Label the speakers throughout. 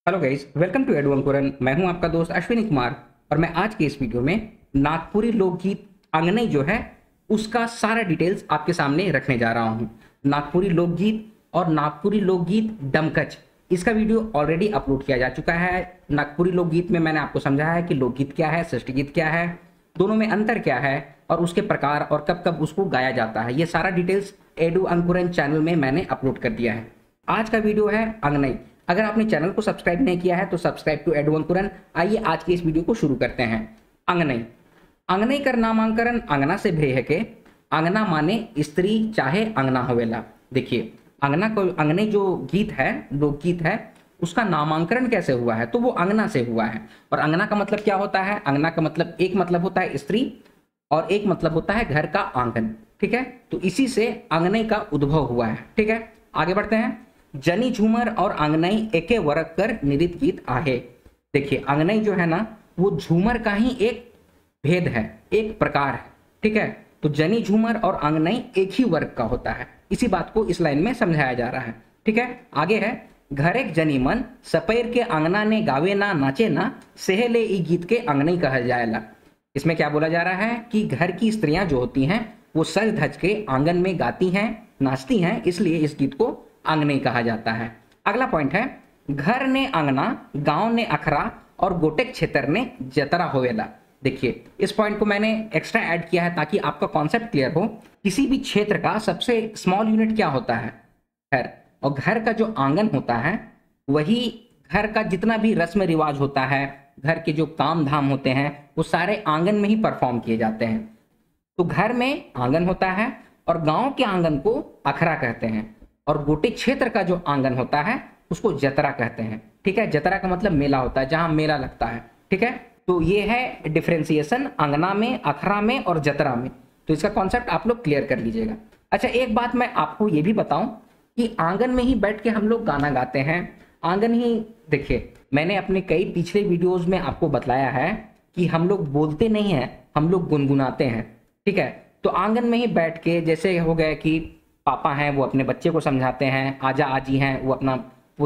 Speaker 1: Hello guys, welcome to Edu Ankuran. मैं हूं आपका दोस्त अश्विनी कुमार और मैं आज के इस वीडियो में नागपुरी लोकगीत अंगनई जो है उसका सारा डिटेल्स आपके सामने रखने जा रहा हूं। नागपुरी लोकगीत और नागपुरी लोकगीत डमकच, इसका वीडियो ऑलरेडी अपलोड किया जा चुका है। नागपुरी लोकगीत में मैंने आपको समझाया है कि लोकगीत क्या है, सृष्टि गीत क्या है, दोनों में अंतर क्या है और उसके प्रकार और कब कब उसको गाया जाता है। ये सारा डिटेल्स एडू अंकुरन चैनल में मैंने अपलोड कर दिया है। आज का वीडियो है अंगनई। अगर आपने चैनल को सब्सक्राइब नहीं किया है तो सब्सक्राइब टू एडू अंकुरन। आइए आज के इस वीडियो को शुरू करते हैं। अंगनई अंगनई कर नामांकरण अंगना से भे है के अंगना माने स्त्री चाहे अंगना होवेला। देखिए, अंगना को अंगनई जो गीत है, लोकगीत है, उसका नामांकरण कैसे हुआ है तो वो अंगना से हुआ है। और अंगना का मतलब क्या होता है? अंगना का मतलब एक मतलब होता है स्त्री और एक मतलब होता है घर का आंगन। ठीक है, तो इसी से अंगनई का उद्भव हुआ है। ठीक है, आगे बढ़ते हैं। जनी झूमर और अंगनई एके वर्ग कर निरित गीत आहे। देखिए, अंगनई जो है ना वो झूमर का ही एक भेद है, एक प्रकार है। ठीक है, तो जनी झूमर और अंगनई एक ही वर्ग का होता है। इसी बात को इस लाइन में समझाया जा रहा है। ठीक है, आगे है। घर एक जनी मन सपैर के अंगना ने गावे ना नाचे ना सेहले ई गीत के अंगनई कहल जाएला। इसमें क्या बोला जा रहा है कि घर की स्त्रियां जो होती हैं वो सज धज के आंगन में गाती हैं, नाचती हैं, इसलिए इस गीत को अंगनई कहा जाता है। अगला पॉइंट है। घर ने अंगना, गांव ने अखरा और गोटेक क्षेत्र ने जतरा होवेला। देखिए, इस पॉइंट को मैंने एक्स्ट्रा ऐड किया है ताकि आपका कॉन्सेप्ट क्लियर हो। किसी भी क्षेत्र का सबसे स्मॉल यूनिट क्या होता है? घर। और घर का जो आंगन होता है वही घर का जितना भी रस्म रिवाज होता है, घर के जो काम धाम होते हैं वो सारे आंगन में ही परफॉर्म किए जाते हैं। तो घर में आंगन होता है और गांव के आंगन को अखरा कहते हैं और गोटे क्षेत्र का जो आंगन होता है उसको जतरा कहते हैं। ठीक है, जतरा का मतलब मेला होता है, जहां मेला लगता है। ठीक है, तो ये है डिफरेंशिएशन अंगना में, अखरा में और जतरा में। तो इसका कॉन्सेप्ट आप लोग क्लियर कर लीजिएगा। अच्छा, एक बात मैं आपको ये भी बताऊं कि आंगन में ही बैठ के हम लोग गाना गाते हैं। आंगन ही, देखिए, मैंने अपने कई पिछले वीडियोज में आपको बतलाया है कि हम लोग बोलते नहीं हैं, हम लोग गुनगुनाते हैं। ठीक है, तो आंगन में ही बैठ के, जैसे हो गया कि पापा हैं वो अपने बच्चे को समझाते हैं, आजा आजी हैं वो अपना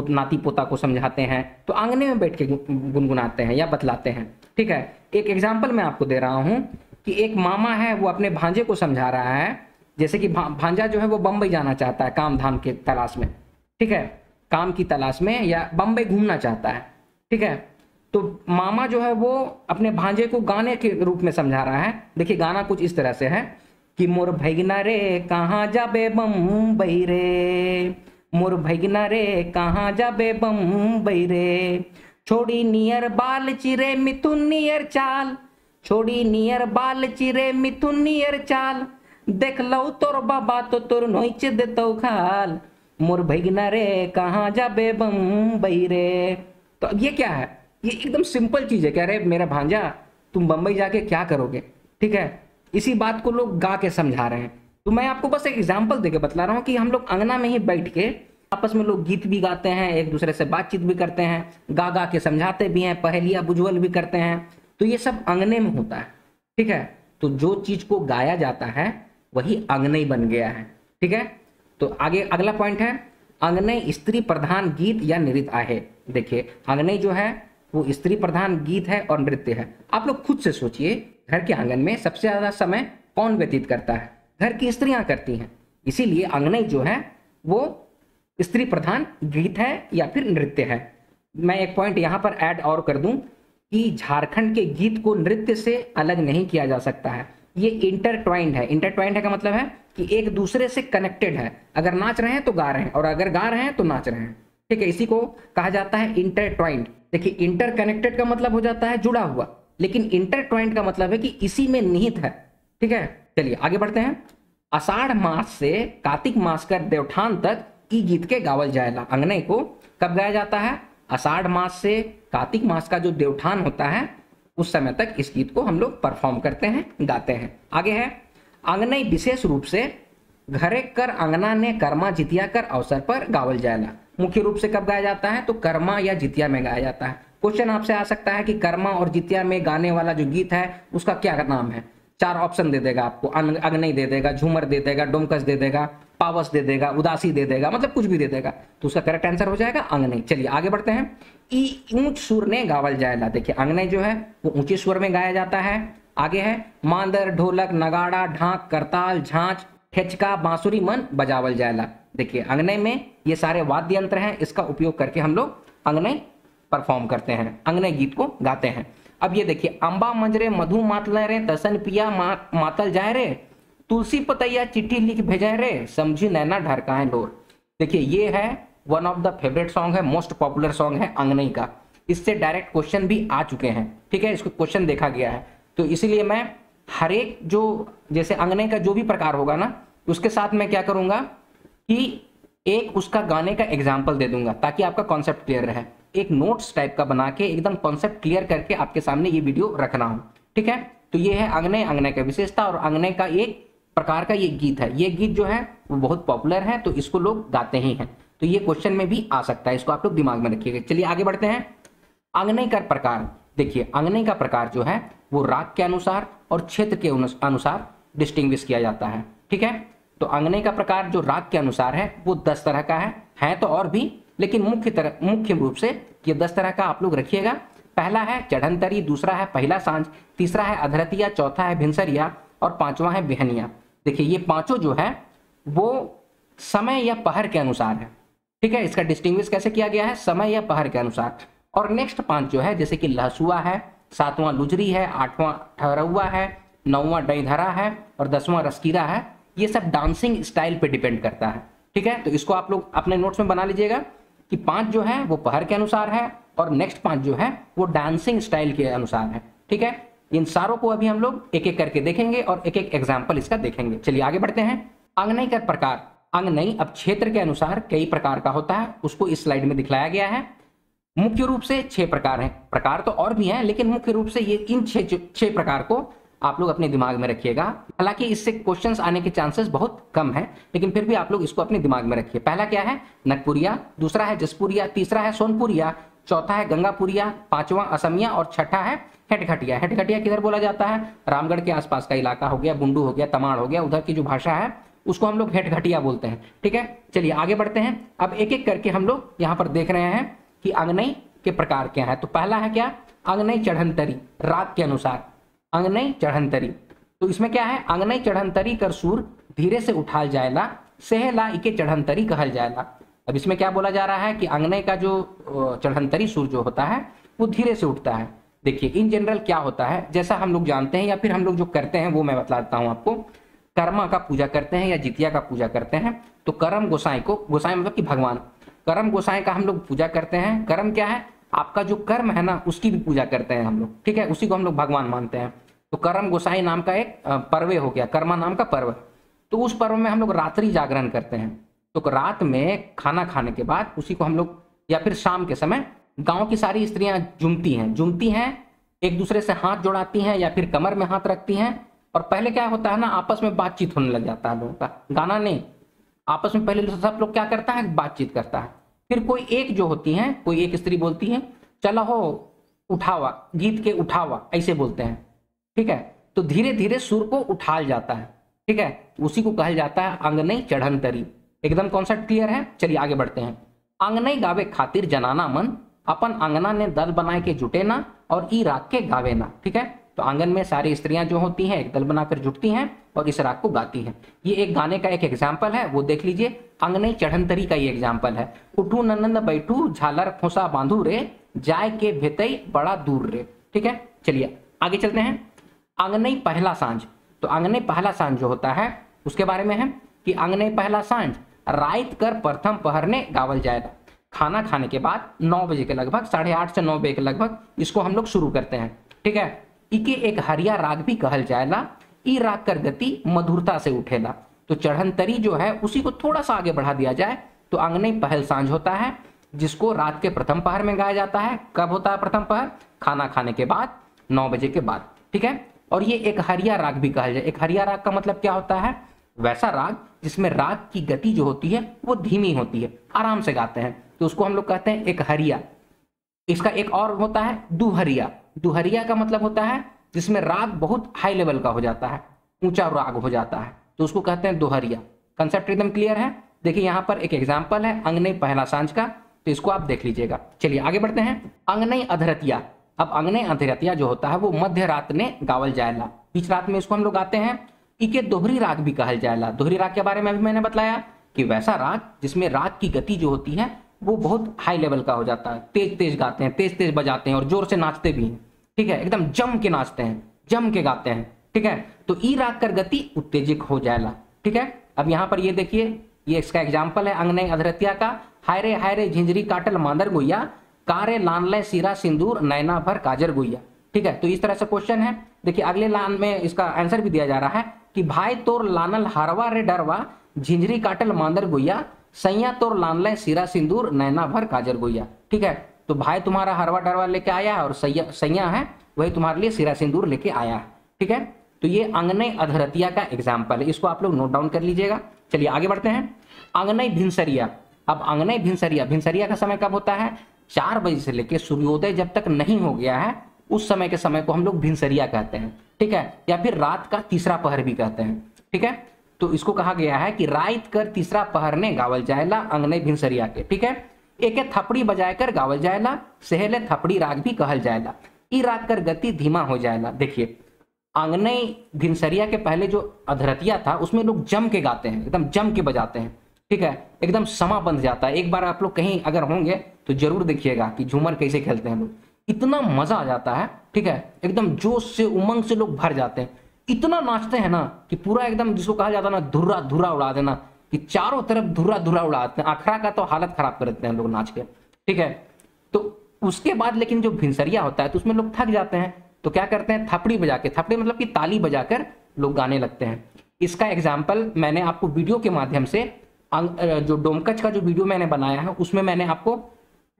Speaker 1: नाती पोता को समझाते हैं, तो आंगने में बैठ के गुनगुनाते हैं या बतलाते हैं। ठीक है, एक एग्जाम्पल मैं आपको दे रहा हूं कि एक मामा है वो अपने भांजे को समझा रहा है। जैसे कि भांजा जो है वो बम्बई जाना चाहता है काम धाम के तलाश में। ठीक है, काम की तलाश में या बम्बई घूमना चाहता है। ठीक है, तो मामा जो है वो अपने भांजे को गाने के रूप में समझा रहा है। देखिए, गाना कुछ इस तरह से है कि मोर भैगना रे कहाँ जाबे बम्बई रे, मोर भैगना रे कहाँ जाबे बम्बई रे, छोड़ी नियर बाल चिरे मिथुन नियर चाल, छोड़ी नियर बाल चिरे मिथुन नियर चाल, देख लो तोर बाबा तो तोर नोच देतो खाल, मोर भैगना रे कहाँ जाबे बम्बई रे। तो अब ये क्या है? ये एकदम सिंपल चीज है। कह रहे मेरा भांजा तुम बम्बई जाके क्या करोगे? ठीक है, इसी बात को लोग गा के समझा रहे हैं। तो मैं आपको बस एक एग्जांपल देके बतला रहा हूँ कि हम लोग अंगना में ही बैठ के आपस में लोग गीत भी गाते हैं, एक दूसरे से बातचीत भी करते हैं, गा गा के समझाते भी हैं, पहेलियां बुझवल भी करते हैं। तो ये सब अंगने में होता है। ठीक है, तो जो चीज को गाया जाता है वही अंगनई बन गया है। ठीक है, तो आगे अगला पॉइंट है। अंगनई स्त्री प्रधान गीत या नृत्य आहे। देखिए, अंगनई जो है वो स्त्री प्रधान गीत है और नृत्य है। आप लोग खुद से सोचिए, घर के आंगन में सबसे ज्यादा समय कौन व्यतीत करता है? घर की स्त्रियां करती हैं। इसीलिए अंगनई जो है वो स्त्री प्रधान गीत है या फिर नृत्य है। मैं एक पॉइंट यहां पर ऐड और कर दूं कि झारखंड के गीत को नृत्य से अलग नहीं किया जा सकता है। ये इंटरट्वाइंड है। इंटरट्वाइंड है का मतलब है कि एक दूसरे से कनेक्टेड है। अगर नाच रहे हैं तो गा रहे हैं और अगर गा रहे हैं तो नाच रहे हैं। ठीक है, इसी को कहा जाता है इंटरट्वाइंड। देखिए, इंटरकनेक्टेड का मतलब हो जाता है जुड़ा हुआ, लेकिन इंटरट्वाइंड का मतलब है कि इसी में निहित है। ठीक है, चलिए आगे बढ़ते हैं। आषाढ़ मास से कार्तिक मास कर देवठान तक ई गीत के गावल जाएला। अंगनई को कब गाया जाता है? आषाढ़ मास से कार्तिक मास का जो देवठान होता है उस समय तक इस गीत को हम लोग परफॉर्म करते हैं, गाते हैं। आगे है। अंगनई विशेष रूप से घरे कर अंगना ने कर्मा जितिया कर अवसर पर गावल जाएला। मुख्य रूप से कब गाया जाता है? तो कर्मा या जितिया में गाया जाता है। क्वेश्चन आपसे आ सकता है कि कर्मा और जितिया में गाने वाला जो गीत है उसका क्या नाम है? 4 ऑप्शन दे देगा आपको, अंगनई दे देगा, झूमर दे देगा, डोमकच दे देगा। पावस दे देगा, उदासी दे देगा, मतलब कुछ भी दे देगा, तो उसका करेक्ट आंसर हो जाएगा अंगनई। चलिए आगे बढ़ते हैं। ई ऊंच सुर ने गावल जाएला, देखिए अंगनई जो है वो ऊंचे स्वर में गाया जाता है। आगे है मांदर, ढोलक, नगाड़ा, ढाक, करताल, झांझ, ठेचका, बांसुरी मन बजावल जाएला। देखिए अंगनई में ये सारे वाद्य यंत्र हैं, इसका उपयोग करके हम लोग अंगनई परफॉर्म करते हैं, अंगनई गीत को गाते हैं। अब ये देखिए अंबा मंजरे मधु मातल रे, तसन पिया मातल जाए रे, तुलसी पतैया चिट्ठी लिख भेजे रे, समझी नैना ढरकाए लोर। देखिए ये है one of the favourite song है, मोस्ट पॉपुलर सॉन्ग है अंगनई का। इससे डायरेक्ट क्वेश्चन भी आ चुके हैं, ठीक है, इसको क्वेश्चन देखा गया है। तो इसीलिए मैं हर एक जो जैसे अंगनई का जो भी प्रकार होगा ना, उसके साथ मैं क्या करूंगा कि एक उसका गाने का एग्जाम्पल दे दूंगा, ताकि आपका कॉन्सेप्ट क्लियर रहे। एक नोट्स टाइप का बना के एकदम कॉन्सेप्ट क्लियर करके आपके सामने ये वीडियो रखना हूं, ठीक है। तो ये है अंगनई, अंगनई का विशेषता, और अंगनई का एक प्रकार का ये गीत है। ये गीत जो है वो बहुत पॉपुलर है, तो इसको लोग गाते ही हैं। तो ये क्वेश्चन में भी आ सकता है, इसको आप लोग दिमाग में रखिएगा। चलिए आगे बढ़ते हैं। अंगनई का प्रकार, देखिए अंगनई का प्रकार जो है वो राग के अनुसार और क्षेत्र के अनुसार डिस्टिंग्विश किया जाता है, ठीक है। तो अंगनई का प्रकार जो राग के अनुसार है वो 10 तरह का है तो और भी, लेकिन मुख्य रूप से ये 10 तरह का आप लोग रखिएगा। पहला है चढ़ंतरी, दूसरा है पहला सांझ, तीसरा है अधरतिया, चौथा है भिनसरिया और पांचवा है बिहनिया। देखिए ये पांचों जो है वो समय या पहर के अनुसार है, ठीक है। इसका डिस्टिंग्विश कैसे किया गया है, समय या पहर के अनुसार। और नेक्स्ट 5 जो है जैसे कि लहसुआ है, 7वां लुजरी है, 8वां ठहरुआ है, 9वां डईधरा है और 10वां रसकीरा है। ये सब डांसिंग स्टाइल पे डिपेंड करता है, ठीक है। तो इसको आप लोग अपने नोट्स में बना लीजिएगा कि 5 जो है वो पहर के अनुसार है और नेक्स्ट 5 जो है वो डांसिंग स्टाइल के अनुसार है, ठीक है। इन सारों को अभी हम लोग एक एक करके देखेंगे और एक एक एग्जाम्पल इसका देखेंगे। चलिए आगे बढ़ते हैं। अंगनई का प्रकार, अंगनई अब क्षेत्र के अनुसार कई प्रकार का होता है, उसको इस स्लाइड में दिखलाया गया है। मुख्य रूप से 6 प्रकार हैं, प्रकार तो और भी हैं, लेकिन मुख्य रूप से ये इन 6 प्रकार को आप लोग अपने दिमाग में रखिएगा। हालांकि इससे क्वेश्चंस आने के चांसेस बहुत कम है, लेकिन फिर भी आप लोग इसको अपने दिमाग में रखिए। पहला क्या है, नगपुरिया, दूसरा है जसपुरिया, तीसरा है सोनपुरिया, चौथा है गंगापुरिया, 5वां असमिया और छठा है हेटखटिया। हेटखटिया किधर बोला जाता है, रामगढ़ के आसपास का इलाका हो गया, बुंडू हो गया, तमाड़ हो गया, उधर की जो भाषा है उसको हम लोग हेटखटिया बोलते हैं, ठीक है। चलिए आगे बढ़ते हैं। अब एक एक करके हम लोग यहाँ पर देख रहे हैं कि अंगनई के प्रकार क्या है। तो पहला है क्या, अंगनई चढ़ंतरी, राग के अनुसार अंगनई चढ़ंतरी। तो इसमें क्या है, अंगनई चढ़ंतरी कर सुर धीरे से उठाल जाएला, सेहला इके चढ़ंतरी कहल जाएला। अब इसमें क्या बोला जा रहा है कि अंगनई का जो चढ़ंतरी सुर जो होता है वो धीरे से उठता है। देखिए इन जनरल क्या होता है, जैसा हम लोग जानते हैं या फिर हम लोग जो करते हैं वो मैं बताता हूँ आपको। कर्मा का पूजा करते हैं या जितिया का पूजा करते हैं, तो करम गोसाई को, गोसाई मतलब कि भगवान, करम गोसाई का हम लोग पूजा करते हैं। कर्म क्या है, आपका जो कर्म है ना उसकी भी पूजा करते हैं हम लोग, ठीक है, उसी को हम लोग भगवान मानते हैं। तो करम गोसाई नाम का एक पर्व हो गया, कर्मा नाम का पर्व। तो उस पर्व में हम लोग रात्रि जागरण करते हैं। तो रात में खाना खाने के बाद उसी को हम लोग, या फिर शाम के समय गांव की सारी स्त्रियां जुमती हैं, एक दूसरे से हाथ जोड़ाती हैं या फिर कमर में हाथ रखती हैं। और पहले क्या होता है ना, आपस में बातचीत होने लग जाता है लोगों का, गाना नहीं, आपस में पहले सब लोग क्या करता है, बातचीत करता है। फिर कोई एक जो होती है, कोई एक स्त्री बोलती है चलो हो उठावा, गीत के उठावा ऐसे बोलते हैं, ठीक है। तो धीरे धीरे सुर को उठाल जाता है, ठीक है, उसी को कहा जाता है अंगनई चढ़ंतरी। एकदम कॉन्सेप्ट क्लियर है। चलिए आगे बढ़ते हैं। अंगनई गावे खातिर जनाना मन, अपन अंगना ने दल बनाए के जुटे ना और ई राग के गावे ना, ठीक है। तो आंगन में सारी स्त्रियां जो होती हैं एक दल बनाकर जुटती हैं और इस राग को गाती हैं। ये एक गाने का एक एग्जाम्पल है, वो देख लीजिए। अंगनई चढ़ंतरी का ये एग्जाम्पल है। उठू ननंद बैठू झालर खोसा बांधू रे, जाय के भेतई बड़ा दूर रे, ठीक है। चलिए आगे चलते हैं। अंगनई पहला सांझ, तो अंगनई पहला सांझ जो होता है उसके बारे में है कि अंगनई पहला सांझ रात कर प्रथम पहर ने गावल जाएगा। खाना खाने के बाद 9 बजे के लगभग, 8:30 से 9 बजे के लगभग इसको हम लोग शुरू करते हैं, ठीक है। इके एक हरिया राग भी कहल जाएला, ई राग कर गति मधुरता से उठेला। तो चढ़ंतरी जो है उसी को थोड़ा सा आगे बढ़ा दिया जाए तो अंगनई पहल सांझ होता है, जिसको रात के प्रथम पहर में गाया जाता है। कब होता है प्रथम पहर, खाना खाने के बाद 9 बजे के बाद, ठीक है। और ये एक हरिया राग भी कहल जाए। एक हरिया राग का मतलब क्या होता है, वैसा राग जिसमें राग की गति जो होती है वो धीमी होती है, आराम से गाते हैं, तो उसको हम लोग कहते हैं एक हरिया। इसका एक और होता है दुहरिया। दुहरिया का मतलब होता है जिसमें राग बहुत हाई लेवल का हो जाता है, ऊंचा राग हो जाता है, तो उसको कहते हैं दोहरिया, कंसेप्ट एकदम क्लियर है। देखिए यहाँ पर एक एग्जाम्पल है अंगनई पहला सांझ का, तो इसको आप देख लीजिएगा। चलिए आगे बढ़ते हैं। अंगनई अधरतिया। अब अंगनई अधरतिया जो होता है वो मध्य रात ने गावल जायला, बीच रात में इसको हम लोग गाते हैं। इके दोहरी राग भी कहल जायला। दोहरी राग के बारे में अभी मैंने बताया कि वैसा राग जिसमें राग की गति जो होती है वो बहुत हाई लेवल का हो जाता है, तेज तेज गाते हैं, तेज तेज बजाते हैं और जोर से नाचते भी हैं। ठीक है, एकदम जम के नाचते हैं, जम के गाते हैं। ठीक है, तो ई राग कर गति उत्तेजित हो जाएला। ठीक है, अब यहाँ पर ये देखिए, ये इसका एग्जाम्पल है अंगनई अधरतिया का। हाय रे झिंझरी काटल मांदर गुइया, कारे लानले सिरा सिंदूर नैना भर काजर गुइया। ठीक है, तो इस तरह से क्वेश्चन है। देखिए अगले लाइन में इसका आंसर भी दिया जा रहा है कि भाई तोर लानल हरवा रे डरवा, झिंझरी काटल मांदर गुइया, सैया तोर लानले सिरा सिंदूर नैना भर काजर गुइया। ठीक है, तो भाई तुम्हारा हरवा डरवा लेके आया है और सैया है वही तुम्हारे लिए सिरा सिंदूर लेके आया है। ठीक है, तो ये अंगनई अधरतिया का एग्जाम्पल है, इसको आप लोग नोट डाउन कर लीजिएगा। चलिए आगे बढ़ते हैं। अंगनई भिनसरिया। अब अंगनई भिनसरिया, भिनसरिया का समय कब होता है? 4 बजे से लेकर सूर्योदय जब तक नहीं हो गया है उस समय के समय को हम लोग भिनसरिया कहते हैं। ठीक है, या फिर रात का तीसरा पहर भी कहते हैं। ठीक है, तो इसको कहा गया है कि रात कर तीसरा पहर ने गावल जायला अंगनई भिनसरिया के। ठीक है, एक थपड़ी बजाय कर गावल जायला, सेहले थपड़ी राग भी कहल जायला, ई राग कर गति धीमा हो जायला। देखिए अंगनई भिनसरिया के पहले जो अधरतिया था उसमें लोग जम के गाते हैं, एकदम जम के बजाते हैं। ठीक है, एकदम समा बंध जाता है। एक बार आप लोग कहीं अगर होंगे तो जरूर देखिएगा कि झूमर कैसे खेलते हैं लोग, इतना मजा आ जाता है। ठीक है, एकदम जोश से उमंग से लोग भर जाते हैं, इतना नाचते हैं ना कि पूरा एकदम जिसको कहा जाता है ना धुर्रा धुर्रा उड़ा देना, कि चारों तरफ धुर्रा धुर्रा उड़ाते हैं। आखड़ा का तो हालत खराब कर देते हैं लोग नाच के। ठीक है, तो उसके बाद लेकिन जो भिनसरिया होता है तो उसमें लोग थक जाते हैं, तो क्या करते हैं, थपड़ी बजा के, थपड़ी मतलब कि ताली बजाकर लोग गाने लगते हैं। इसका एग्जाम्पल मैंने आपको वीडियो के माध्यम से, जो डोमकच का जो वीडियो मैंने बनाया है उसमें मैंने आपको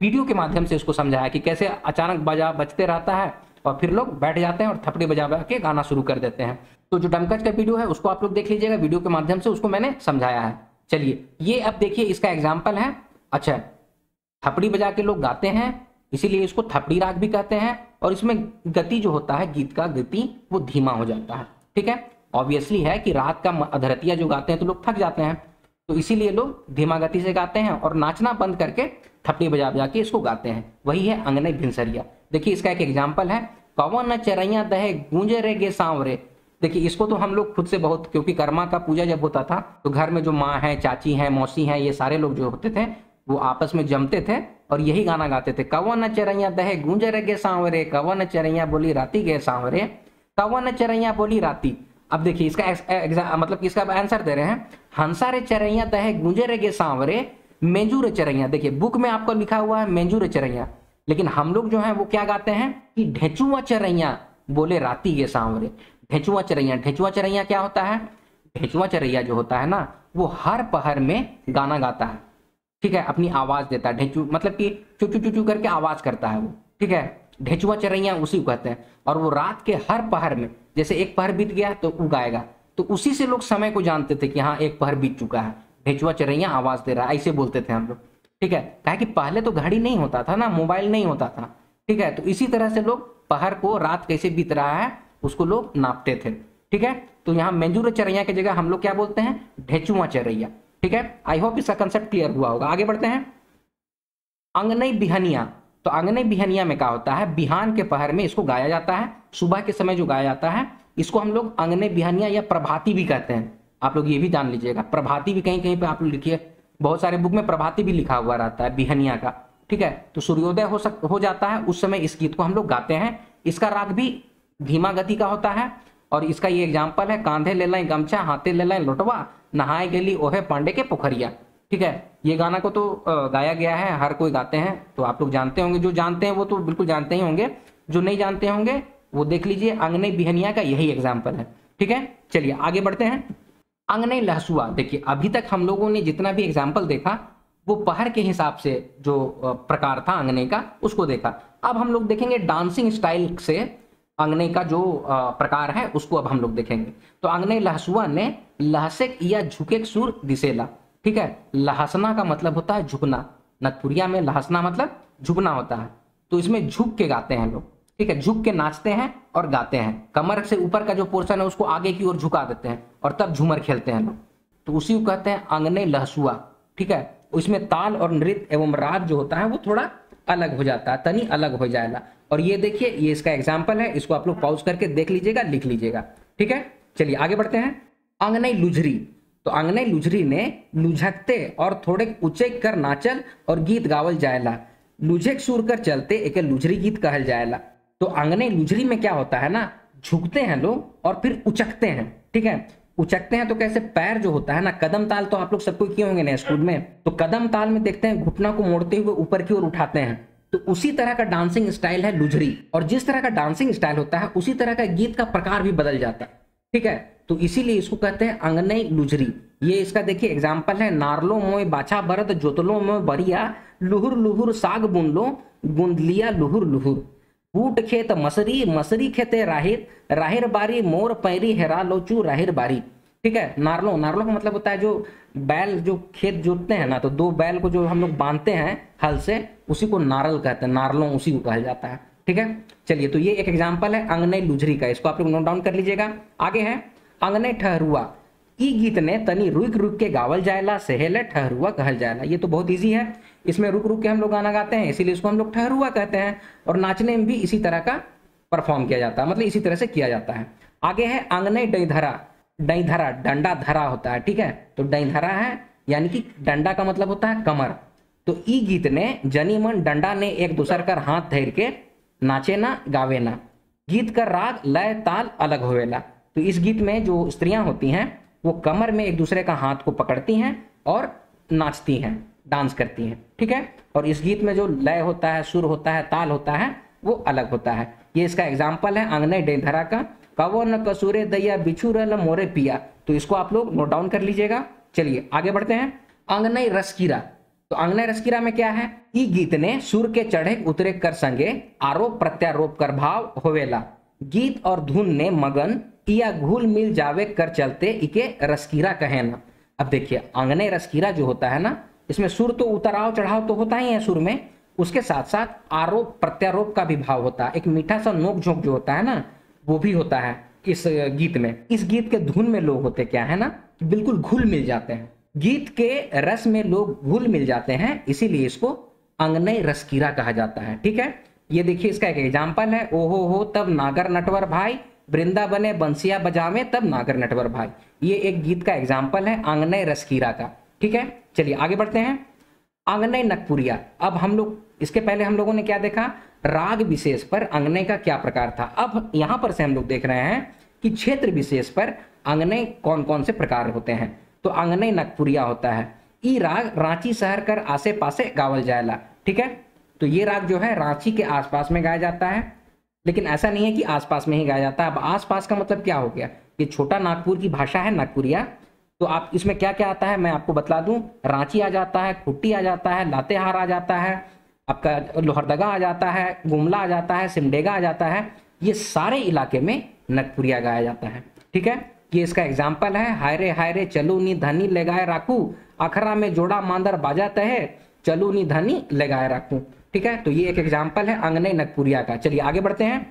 Speaker 1: वीडियो के माध्यम से इसको समझाया कि कैसे अचानक बजते रहता है और फिर लोग बैठ जाते हैं और थपड़ी बजा के गाना शुरू कर देते हैं। तो जो डोमकच का वीडियो है उसको आप लोग देख लीजिएगा, वीडियो के माध्यम से उसको मैंने समझाया है। चलिए ये अब देखिए इसका एग्जाम्पल है। अच्छा, थपड़ी बजा के लोग गाते हैं इसीलिए इसको थपड़ी राग भी कहते हैं, और इसमें गति जो होता है, गीत का गति वो धीमा हो जाता है। ठीक है, ऑब्वियसली है कि रात का अधरतिया जो गाते हैं तो लोग थक जाते हैं, तो इसीलिए लोग धीमा गति से गाते हैं और नाचना बंद करके थपड़ी बजा बजा के इसको गाते हैं। वही है अंगनई भिनसरिया। देखिए इसका एक एग्जाम्पल है, कवन चरैया दहे गूंजे रे गे सांवरे। देखिए इसको तो हम लोग खुद से बहुत, क्योंकि कर्मा का पूजा जब होता था तो घर में जो माँ है, चाची है, मौसी है, ये सारे लोग जो होते थे वो आपस में जमते थे और यही गाना गाते थे, कवन चरैया दहे गूंजे रे गे सांवरे, कवन चरैया बोली राती गे सांवरे, कवन चरैया बोली राती। अब देखिए इसका मतलब कि इसका आंसर दे रहे हैं, हंसा रे चरैया दहे गूंजे रे गे सांवरे, मेंजू रे चरैया। देखिए बुक में आपको लिखा हुआ है मेंजू रे चरैया, लेकिन हम लोग जो है वो क्या गाते हैं कि ढेचुआ चरैया बोले राती गे सांवरे। ढेचुआ चरैया, ढेचुआ चरैया क्या होता है? ढेचुआ चरैया जो होता है ना वो हर पहर में गाना गाता है। ठीक है, अपनी आवाज देता है, ढेचू मतलब कि चू चू चू चू करके आवाज करता है वो। ठीक है, ढेचुआ चरैया उसी को कहते हैं, और वो रात के हर पहर में, जैसे एक पहर बीत गया तो वो गाएगा, तो उसी से लोग समय को जानते थे कि हाँ एक पहर बीत चुका है, ढेचुआ चरैया आवाज दे रहा है, ऐसे बोलते थे हम लोग। ठीक है, कहा कि पहले तो घड़ी नहीं होता था ना, मोबाइल नहीं होता था। ठीक है, तो इसी तरह से लोग पहर को, रात कैसे बीत रहा है उसको लोग नापते थे। ठीक है, तो यहाँ मेंजूर चरैया की जगह हम लोग क्या बोलते हैं, ढेचुआ चरैया। ठीक है, आई होप इसका कंसेप्ट क्लियर हुआ होगा। आगे बढ़ते हैं। अंगनई बिहनिया। तो अंगनई बिहनिया में क्या होता है, बिहान के पहर में इसको गाया जाता है, सुबह के समय जो गाया जाता है इसको हम लोग अंगनई बिहनिया या प्रभाती भी कहते हैं। आप लोग ये भी जान लीजिएगा, प्रभाती भी कहीं कहीं पे आप लोग लिखिए, बहुत सारे बुक में प्रभाती भी लिखा हुआ रहता है बिहनिया का। ठीक है, तो सूर्योदय हो जाता है उस समय इस गीत को हम लोग गाते हैं। इसका राग भी धीमा गति का होता है, और इसका ये एग्जाम्पल है, कांधे ले लाएं गमछा, हाथे ले लाएं लोटवा, नहाए गेली ओहे पांडे के पोखरिया। ठीक है, ये गाना को तो गाया गया है, हर कोई गाते हैं, तो आप लोग जानते होंगे, जो जानते हैं वो तो बिल्कुल जानते ही होंगे, जो नहीं जानते होंगे वो देख लीजिए, अंगनई बिहनिया का यही एग्जाम्पल है। ठीक है, चलिए आगे बढ़ते हैं। अंगनई लहसुआ। देखिए अभी तक हम लोगों ने जितना भी एग्जाम्पल देखा वो पहर के हिसाब से जो प्रकार था अंगनई का उसको देखा। अब हम लोग देखेंगे डांसिंग स्टाइल से अंगनई का जो प्रकार है उसको अब हम लोग देखेंगे। तो अंगनई लहसुआ ने लहसेक या झुकेक सुर दिसेला। ठीक है, लहसना का मतलब होता है झुकना, नगपुरिया में लहसना मतलब झुकना होता है, तो इसमें झुक के गाते हैं लोग। ठीक है, झुक के नाचते हैं और गाते हैं, कमर से ऊपर का जो पोर्शन है उसको आगे की ओर झुका देते हैं और तब झूमर खेलते हैं लोग। तो उसी को कहते हैं अंगने लहसुआ। ठीक है, उसमें ताल और नृत्य एवं राग जो होता है वो थोड़ा अलग हो जाता है, तनी अलग हो जाएगा। और ये देखिए, ये इसका एग्जाम्पल है, इसको आप लोग पॉज करके देख लीजिएगा, लिख लीजिएगा। ठीक है, चलिए आगे बढ़ते हैं। अंगनई लुझरी, तो अंगनई लुझरी ने लुझकते और थोड़े ऊंचे कर नाचल और गीत गावल जायला, लुझेक सुर कर चलते एक लुझरी गीत कहल जायला। तो अंगनई लुझरी में क्या होता है ना, झुकते हैं लोग और फिर उचकते हैं। ठीक है, उचकते हैं तो कैसे, पैर जो होता है ना, कदम ताल तो आप लोग सबको किए होंगे ना स्कूल में, तो कदम ताल में देखते हैं घुटना को मोड़ते हुए ऊपर की ओर उठाते हैं, तो उसी तरह का डांसिंग स्टाइल है लुझरी। और जिस तरह का डांसिंग स्टाइल होता है उसी तरह का गीत का प्रकार भी बदल जाता है। ठीक है, तो इसीलिए इसको कहते हैं अंगनई लुझरी। ये इसका देखिए एग्जाम्पल है, नारलो मोय बाछा बरद जोतलो मोय बरिया, लुहुर लुहुर साग बुनलो गुंदलिया लुहुर लुहुर, बूट खेत मसरी मसरी खेते राहिर, राहिर बारी मोर पैरी हेरा लोचू राहिर बारी। ठीक है, नारलो, नारलो का मतलब होता है जो बैल जो खेत जोतते हैं ना, तो दो बैल को जो हम लोग बांधते हैं हल से, उसी को नारल कहते हैं, नारलो उसी को कहा जाता है। ठीक है, चलिए, तो ये एक एग्जाम्पल है अंगनई लुझरी का, इसको आप लोग नोट डाउन कर लीजिएगा। आगे है अंगने ठहरुआ, ई गीत ने तनी रुक रुक के गावल जायला, सहेले ठहरुआ कहल जायला। ये तो बहुत इजी है, इसमें रुक रुक के हम लोग गाना गाते हैं, इसीलिए इसको हम लोग ठहरुआ कहते हैं। और नाचने में भी इसी तरह का परफॉर्म किया जाता है, मतलब इसी तरह से किया जाता है। आगे है अंगने डैधरा, डैधरा डंडा धरा होता है। ठीक है, तो डैधरा है यानी कि डंडा का मतलब होता है कमर। तो ई गीत ने जनी मन डंडा ने एक दूसर कर हाथ धैर के नाचे ना गावे ना, गीत का राग लय ताल अलग होवेला। तो इस गीत में जो स्त्रियां होती हैं वो कमर में एक दूसरे का हाथ को पकड़ती हैं और नाचती हैं, डांस करती हैं। ठीक है, और इस गीत में जो लय होता है, सुर होता है, ताल होता है, वो अलग होता है। ये इसका एग्जाम्पल है अंगने डैधरा का, कवो न कसूरे दैया बिछुरल मोरे पिया। तो इसको आप लोग नोट डाउन कर लीजिएगा। चलिए आगे बढ़ते हैं। अंगनई रसकीरा, तो अंगनई रसकीरा में क्या है, ई गीत ने सुर के चढ़े उतरे कर संगे आरोप प्रत्यारोप कर भाव होवेला, गीत और धुन ने मगन या घुल मिल जावे कर चलते इके रसकीरा कहे ना। अब देखिए, अंगनई रसकीरा जो होता है ना, इसमें सुर तो उतराव चढ़ाव तो होता ही है सुर में, उसके साथ साथ आरोप प्रत्यारोप का भी भाव होता है, एक मीठा सा नोक झोंक जो होता है ना, वो भी होता है इस गीत में। इस गीत के धुन में लोग होते क्या है ना, बिल्कुल घुल मिल जाते हैं, गीत के रस में लोग घुल मिल जाते हैं, इसीलिए इसको अंगनई रसकीरा कहा जाता है। ठीक है, ये देखिए इसका एक एग्जाम्पल है, ओहो हो तब नागर नटवर भाई, वृंदावने बंसिया बजावे तब नागर नटवर भाई। ये एक गीत का एग्जाम्पल है अंगनई रसकीरा का। ठीक है, चलिए आगे बढ़ते हैं। अंगनई नकपुरिया, अब हम लोग इसके पहले हम लोगों ने क्या देखा, राग विशेष पर अंगनई का क्या प्रकार था। अब यहां पर से हम लोग देख रहे हैं कि क्षेत्र विशेष पर अंगनई कौन कौन से प्रकार होते हैं। तो अंगनई नकपुरिया होता है, ई राग रांची शहर कर आसे पासे गावल जायला। ठीक है, तो ये राग जो है रांची के आसपास में गाया जाता है, लेकिन ऐसा नहीं है कि आसपास में ही गाया जाता है। अब आसपास का मतलब क्या हो गया, ये छोटा नागपुर की भाषा है नागपुरिया। तो आप इसमें क्या क्या आता है मैं आपको बतला दूं, रांची आ जाता है, खुट्टी आ जाता है, लातेहार आ जाता है, आपका लोहरदगा आ जाता है, गुमला आ जाता है, सिमडेगा आ जाता है। ये सारे इलाके में नागपुरिया गाया जाता है। ठीक है, ये इसका एग्जाम्पल है, हायरे हायरे चलू नी धनी लगाए राखू, अखरा में जोड़ा मांदर बाजाते है, चलू नी धनी लगाए राखू। ठीक है, तो ये एक एग्जाम्पल है अंगनई नगपुरिया का। चलिए आगे बढ़ते हैं।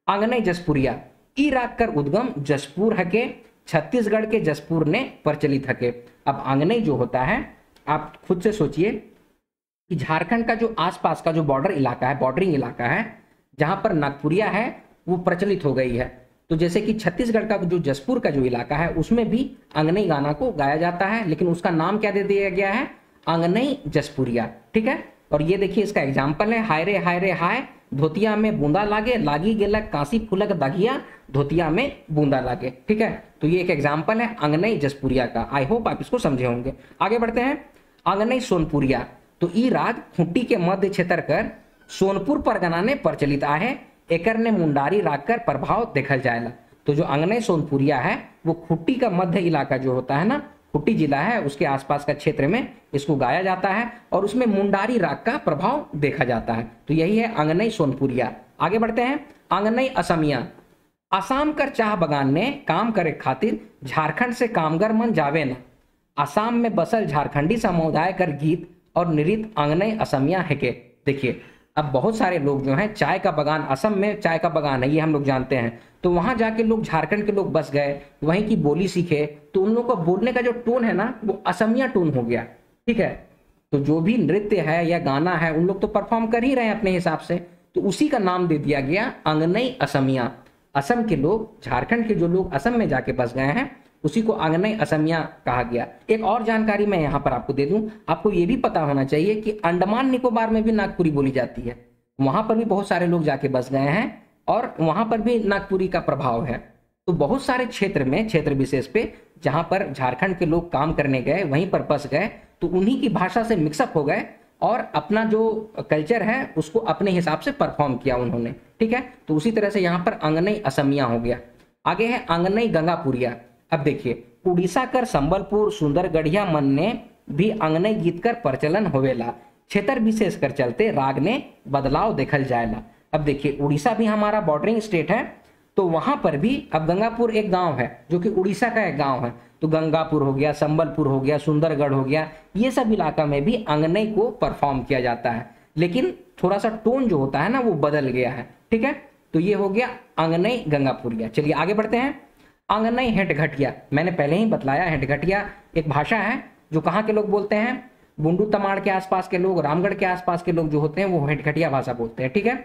Speaker 1: अंगनई जसपुरिया, ई राग कर उद्गम जसपुर हके, छत्तीसगढ़ के जसपुर ने प्रचलित हके। अब अंगनई जो होता है, आप खुद से सोचिए कि झारखंड का जो आसपास का जो बॉर्डर इलाका है, बॉर्डरिंग इलाका है, जहां पर नागपुरिया है वो प्रचलित हो गई है। तो जैसे कि छत्तीसगढ़ का जो जसपुर का जो इलाका है उसमें भी अंगनई गाना को गाया जाता है, लेकिन उसका नाम क्या दे दिया गया है, अंगनई जसपुरिया। ठीक है, और ये देखिए इसका एग्जाम्पल है, हायरे हायरे हाय धोतिया में बूंदा लागे, लागी गेला काशी फुलक दागिया, धोतिया में बूंदा लागे। ठीक है, तो ये एक एग्जाम्पल है अंगनई जसपुरिया का। आई होप आप इसको समझे होंगे। आगे बढ़ते हैं। अंगनई सोनपुरिया, तो ई राग खूंटी के मध्य क्षेत्र कर सोनपुर परगना ने प्रचलित आहे, एकर ने मुंडारी राग कर प्रभाव देखल जाएला। तो जो अंगनई सोनपुरिया है वो खूंटी का मध्य इलाका जो होता है ना, खूंटी जिला है, उसके आसपास का क्षेत्र में इसको गाया जाता है और उसमें मुंडारी राग का प्रभाव देखा जाता है। तो यही है अंगनई सोनपुरिया। आगे बढ़ते हैं। अंगनई असमिया, आसाम कर चाह बगान ने काम करे खातिर झारखंड से कामगर मन जावे न, आसाम में बसल झारखंडी समुदाय कर गीत और नृत्य अंगनई असमिया है के। देखिए अब बहुत सारे लोग जो हैं, चाय का बगान, असम में चाय का बगान है ये हम लोग जानते हैं, तो वहां जाके लोग, झारखंड के लोग बस गए, वहीं की बोली सीखे, तो उन लोगों का बोलने का जो टोन है ना वो असमिया टोन हो गया। ठीक है, तो जो भी नृत्य है या गाना है उन लोग तो परफॉर्म कर ही रहे हैं अपने हिसाब से, तो उसी का नाम दे दिया गया अंगनई असमिया। असम के लोग, झारखंड के जो लोग असम में जाके बस गए हैं उसी को अंगनई असमिया कहा गया। एक और जानकारी मैं यहाँ पर आपको दे दूं, आपको ये भी पता होना चाहिए कि अंडमान निकोबार में भी नागपुरी बोली जाती है, वहां पर भी बहुत सारे लोग जाके बस गए हैं और वहां पर भी नागपुरी का प्रभाव है। तो बहुत सारे क्षेत्र में, क्षेत्र विशेष पे जहां पर झारखंड के लोग काम करने गए, वहीं पर बस गए, तो उन्हीं की भाषा से मिक्सअप हो गए और अपना जो कल्चर है उसको अपने हिसाब से परफॉर्म किया उन्होंने। ठीक है, तो उसी तरह से यहाँ पर अंगनई असमिया हो गया। आगे है अंगनई गंगापुरिया। अब देखिए, उड़ीसा कर संबलपुर सुंदरगढ़िया मन ने भी अंगनई गीत कर प्रचलन होवेला, क्षेत्र विशेष कर चलते राग ने बदलाव देखल जाएला। अब देखिए, उड़ीसा भी हमारा बॉर्डरिंग स्टेट है, तो वहां पर भी, अब गंगापुर एक गांव है जो कि उड़ीसा का एक गांव है, तो गंगापुर हो गया, संबलपुर हो गया, सुंदरगढ़ हो गया, ये सब इलाका में भी अंगनई को परफॉर्म किया जाता है, लेकिन थोड़ा सा टोन जो होता है ना वो बदल गया है। ठीक है, तो ये हो गया अंगनई गंगापुरिया। चलिए आगे बढ़ते हैं। अंगनई हेटघटिया, मैंने पहले ही बतलाया, हेटघटिया एक भाषा है जो कहाँ के लोग बोलते हैं, बुंडू तमाड़ के आसपास के लोग, रामगढ़ के आसपास के लोग जो होते हैं वो हेटघटिया भाषा बोलते हैं। ठीक है,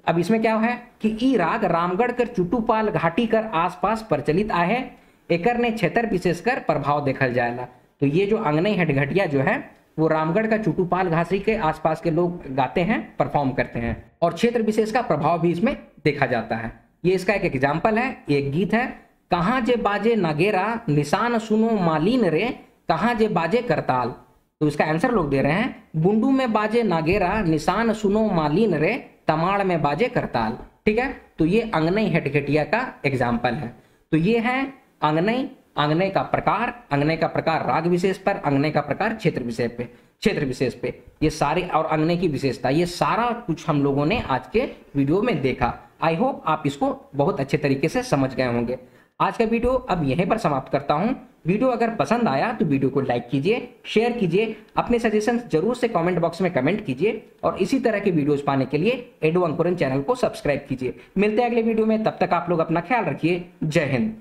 Speaker 1: अब इसमें क्या है कि ई राग रामगढ़ कर चुटुपाल घाटी कर आसपास प्रचलित आहे, एकर ने क्षेत्र विशेष कर प्रभाव देखल जाएला। तो ये जो अंगनई हेटघटिया जो है वो रामगढ़ का चुटुपाल घाटी के आसपास के लोग गाते हैं, परफॉर्म करते हैं, और क्षेत्र विशेष का प्रभाव भी इसमें देखा जाता है। ये इसका एक एग्जाम्पल है, एक गीत है, कहाँ जे बाजे नागेरा निशान सुनो मालिन रे, कहाँ जे बाजे करताल। तो इसका आंसर लोग दे रहे हैं, बुंडू में बाजे नागेरा निशान सुनो मालिन रे, तमाड़ में बाजे करताल। ठीक है, तो ये अंगनई हेटघटिया का एग्जाम्पल है। तो ये है अंगनई, अंगनई का प्रकार, अंगनई का प्रकार राग विशेष पर, अंगनई का प्रकार क्षेत्र विशेष पे, क्षेत्र विशेष पे, ये सारे, और अंगनई की विशेषता, ये सारा कुछ हम लोगों ने आज के वीडियो में देखा। आई होप आप इसको बहुत अच्छे तरीके से समझ गए होंगे। आज का वीडियो अब यहीं पर समाप्त करता हूं। वीडियो अगर पसंद आया तो वीडियो को लाइक कीजिए, शेयर कीजिए, अपने सजेशंस जरूर से कमेंट बॉक्स में कमेंट कीजिए, और इसी तरह के वीडियोस पाने के लिए एडू अंकुरन चैनल को सब्सक्राइब कीजिए। मिलते हैं अगले वीडियो में, तब तक आप लोग अपना ख्याल रखिए। जय हिंद।